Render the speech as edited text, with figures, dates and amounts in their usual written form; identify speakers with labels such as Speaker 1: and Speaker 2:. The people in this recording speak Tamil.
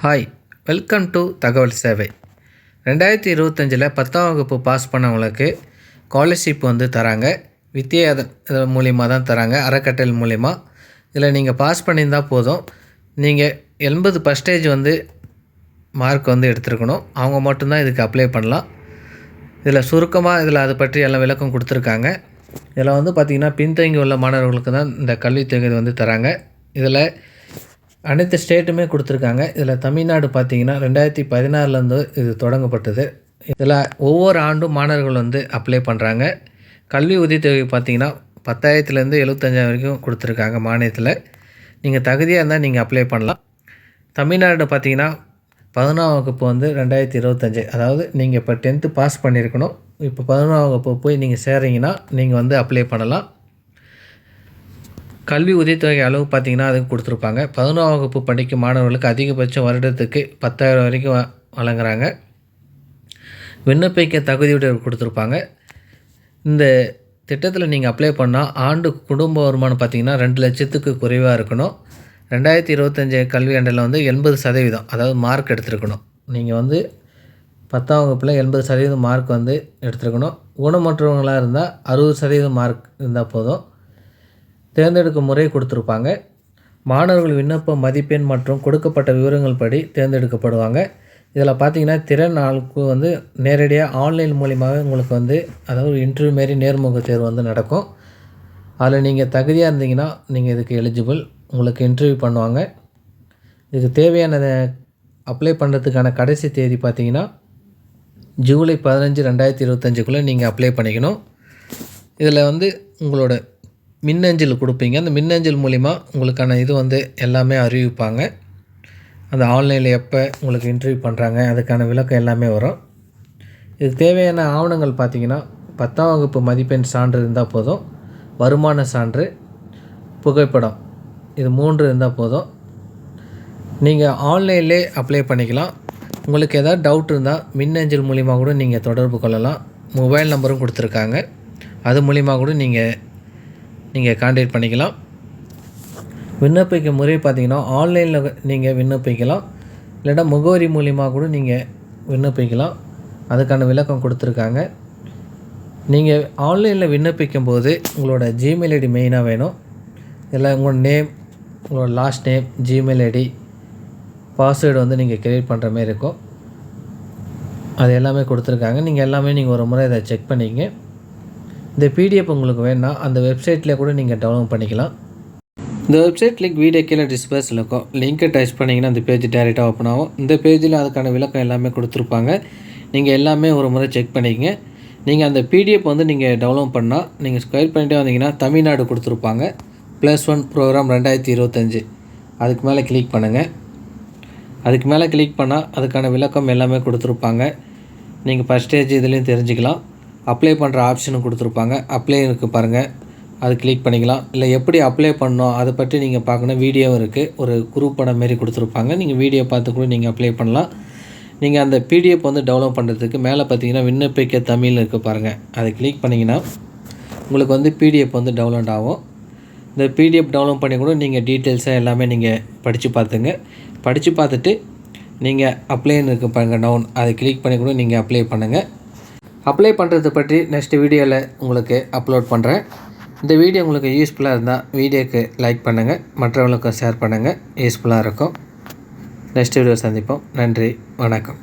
Speaker 1: ஹாய், வெல்கம் டு தகவல் சேவை. 2025 10ஆம் வகுப்பு பாஸ் பண்ணவங்களுக்கு ஸ்காலர்ஷிப் தராங்க. வித்தியா இது மூலிமா தான் தராங்க, அறக்கட்டளை மூலிமா. இதில் நீங்கள் பாஸ் பண்ணியிருந்தால் போதும். நீங்கள் 80% மார்க் எடுத்துருக்கணும். அவங்க மட்டும்தான் இதுக்கு அப்ளை பண்ணலாம். இதில் சுருக்கமாக இதில் அதை பற்றி எல்லாம் விளக்கம் கொடுத்துருக்காங்க. இதில் பார்த்திங்கன்னா பின்தங்கி உள்ள மாணவர்களுக்கு தான் இந்த கல்வித்தொகை தராங்க. இதில் அனைத்து ஸ்டேட்டுமே கொடுத்துருக்காங்க. இதில் தமிழ்நாடு பார்த்திங்கன்னா 2016 இது தொடங்கப்பட்டது. இதில் ஒவ்வொரு ஆண்டும் மாணவர்கள் அப்ளை பண்ணுறாங்க. கல்வி உதவித்தொகை பார்த்திங்கன்னா 10,000 75,000 வரைக்கும் கொடுத்துருக்காங்க மானியத்தில். நீங்கள் தகுதியாக இருந்தால் நீங்கள் அப்ளை பண்ணலாம். தமிழ்நாடு பார்த்திங்கன்னா 11ஆம் வகுப்பு 2025, அதாவது நீங்கள் இப்போ 10th பாஸ் பண்ணியிருக்கணும். இப்போ 11ஆம் வகுப்பு போய் நீங்கள் சேர்றீங்கன்னா நீங்கள் அப்ளை பண்ணலாம். கல்வி உதவித்தொகை அளவு பார்த்திங்கன்னா அதுக்கு கொடுத்துருப்பாங்க. 11ஆம் வகுப்பு படிக்கும் மாணவர்களுக்கு அதிகபட்சம் வருடத்துக்கு 10,000 வரைக்கும் வழங்குறாங்க. விண்ணப்பிக்க தகுதியுடன் கொடுத்துருப்பாங்க. இந்த திட்டத்தில் நீங்கள் அப்ளை பண்ணால் ஆண்டு குடும்ப வருமானம் பார்த்திங்கன்னா 2 லட்சத்துக்கு குறைவாக இருக்கணும். 2025 கல்வியாண்டில் 80%, அதாவது மார்க் எடுத்துருக்கணும். நீங்கள் 10ஆம் வகுப்பில் 80% மார்க் எடுத்துருக்கணும். ஊனமற்றவங்களாக இருந்தால் 60% மார்க் இருந்தால் போதும். தேர்ந்தெடுக்கும் முறை கொடுத்துருப்பாங்க. மாணவர்கள் விண்ணப்ப மதிப்பெண் மற்றும் கொடுக்கப்பட்ட விவரங்கள் படி தேர்ந்தெடுக்கப்படுவாங்க. இதில் பார்த்திங்கன்னா திறன் ஆளுக்கு நேரடியாக ஆன்லைன் மூலிமாவே உங்களுக்கு அதாவது இன்டர்வியூ மாரி நேர்முக தேர்வு நடக்கும். அதில் நீங்கள் தகுதியாக இருந்தீங்கன்னா நீங்கள் இதுக்கு எலிஜிபிள். உங்களுக்கு இன்டர்வியூ பண்ணுவாங்க. இதுக்கு தேவையான அப்ளை பண்ணுறதுக்கான கடைசி தேதி பார்த்திங்கன்னா ஜூலை 15, 2025 நீங்கள் அப்ளை பண்ணிக்கணும். இதில் உங்களோட மின்னஞ்சல் கொடுப்பீங்க. அந்த மின்னஞ்சல் மூலிமா உங்களுக்கான இது எல்லாமே அறிவிப்பாங்க. அந்த ஆன்லைனில் எப்போ உங்களுக்கு இன்டர்வியூ பண்ணுறாங்க அதுக்கான விளக்கம் எல்லாமே வரும். இதுக்கு தேவையான ஆவணங்கள் பார்த்திங்கன்னா 10ஆம் வகுப்பு மதிப்பெண் சான்று இருந்தால் போதும். வருமான சான்று, புகைப்படம், இது 3 இருந்தால் போதும். நீங்கள் ஆன்லைன்லே அப்ளை பண்ணிக்கலாம். உங்களுக்கு எதாவது டவுட் இருந்தால் மின்னஞ்சல் மூலிமா கூட நீங்கள் தொடர்பு கொள்ளலாம். மொபைல் நம்பரும் கொடுத்துருக்காங்க. அது மூலிமா கூட நீங்கள் கான்டாக்ட் பண்ணிக்கலாம். விண்ணப்பிக்க முறை பார்த்திங்கன்னா ஆன்லைனில் நீங்கள் விண்ணப்பிக்கலாம். இல்லைனா முகவரி மூலிமா கூட நீங்கள் விண்ணப்பிக்கலாம். அதுக்கான விளக்கம் கொடுத்துருக்காங்க. நீங்கள் ஆன்லைனில் விண்ணப்பிக்கும் போது உங்களோட ஜிமெயில் ஐடி மெயினாக வேணும். இல்லை உங்களோட நேம், உங்களோட last name, Gmail ID, password நீங்கள் க்ரியேட் பண்ணுற மாதிரி இருக்கும். அது எல்லாமே கொடுத்துருக்காங்க. நீங்கள் எல்லாமே ஒரு முறை இதை செக் பண்ணிக்கங்க. இந்த பிடிஎஃப் உங்களுக்கு வேணுன்னா அந்த வெப்சைட்டில் கூட நீங்கள் டவுன்லோட் பண்ணிக்கலாம். இந்த வெப்சைட் லிங்க் வீடியோ கீழே டிஸ்பிளேஸில் இருக்கும். லிங்க்கை டச் பண்ணிங்கன்னா அந்த பேஜ் டேரெக்டாக ஓப்பன் ஆகும். இந்த பேஜில் அதுக்கான விளக்கம் எல்லாமே கொடுத்துருப்பாங்க. நீங்கள் எல்லாமே ஒரு முறை செக் பண்ணிக்கங்க. நீங்கள் அந்த பிடிஎஃப் நீங்கள் டவுன்லோட் பண்ணால் நீங்கள் ஸ்கொயர் பண்ணிட்டே வந்தீங்கன்னா தமிழ்நாடு கொடுத்துருப்பாங்க. +1 ப்ரோக்ராம் 2025 அதுக்கு மேலே கிளிக் பண்ணுங்கள். அதுக்கு மேலே கிளிக் பண்ணால் அதுக்கான விளக்கம் எல்லாமே கொடுத்துருப்பாங்க. நீங்கள் பர்ஸ்டேஜ் இதுலேயும் தெரிஞ்சுக்கலாம். அப்ளை பண்ணுற ஆப்ஷனும் கொடுத்துருப்பாங்க. அப்ளை இருக்குது பாருங்கள், அது கிளிக் பண்ணிக்கலாம். இல்லை எப்படி அப்ளை பண்ணணும் அதை பற்றி நீங்கள் பார்க்கணும், வீடியோவும் இருக்குது. ஒரு குரூப் படம் மாரி கொடுத்துருப்பாங்க. நீங்கள் வீடியோ பார்த்து கூட நீங்கள் அப்ளை பண்ணலாம். நீங்கள் அந்த பிடிஎஃப் டவுன்லோட் பண்ணுறதுக்கு மேலே பார்த்தீங்கன்னா விண்ணப்பிக்க தமிழ் இருக்குது பாருங்கள், அதை கிளிக் பண்ணிங்கன்னா உங்களுக்கு பிடிஎஃப் டவுன்லோட் ஆகும். இந்த பிடிஎஃப் டவுன்லோட் பண்ணி கூட நீங்கள் டீட்டெயில்ஸாக எல்லாமே நீங்கள் படித்து பார்த்துங்க. படித்து பார்த்துட்டு நீங்கள் அப்ளைன்னு இருக்குது பாருங்கள் டவுன், அதை கிளிக் பண்ணி கூட நீங்கள் அப்ளை பண்ணுங்கள். அப்ளை பண்ணுறது பற்றி நெக்ஸ்ட் வீடியோவில் உங்களுக்கு அப்லோட் பண்ணுறேன். இந்த வீடியோ உங்களுக்கு யூஸ்ஃபுல்லாக இருந்தால் வீடியோக்கு லைக் பண்ணுங்கள், மற்றவங்களுக்கும் ஷேர் பண்ணுங்கள். யூஸ்ஃபுல்லாக இருக்கும். நெக்ஸ்ட் வீடியோ சந்திப்போம். நன்றி, வணக்கம்.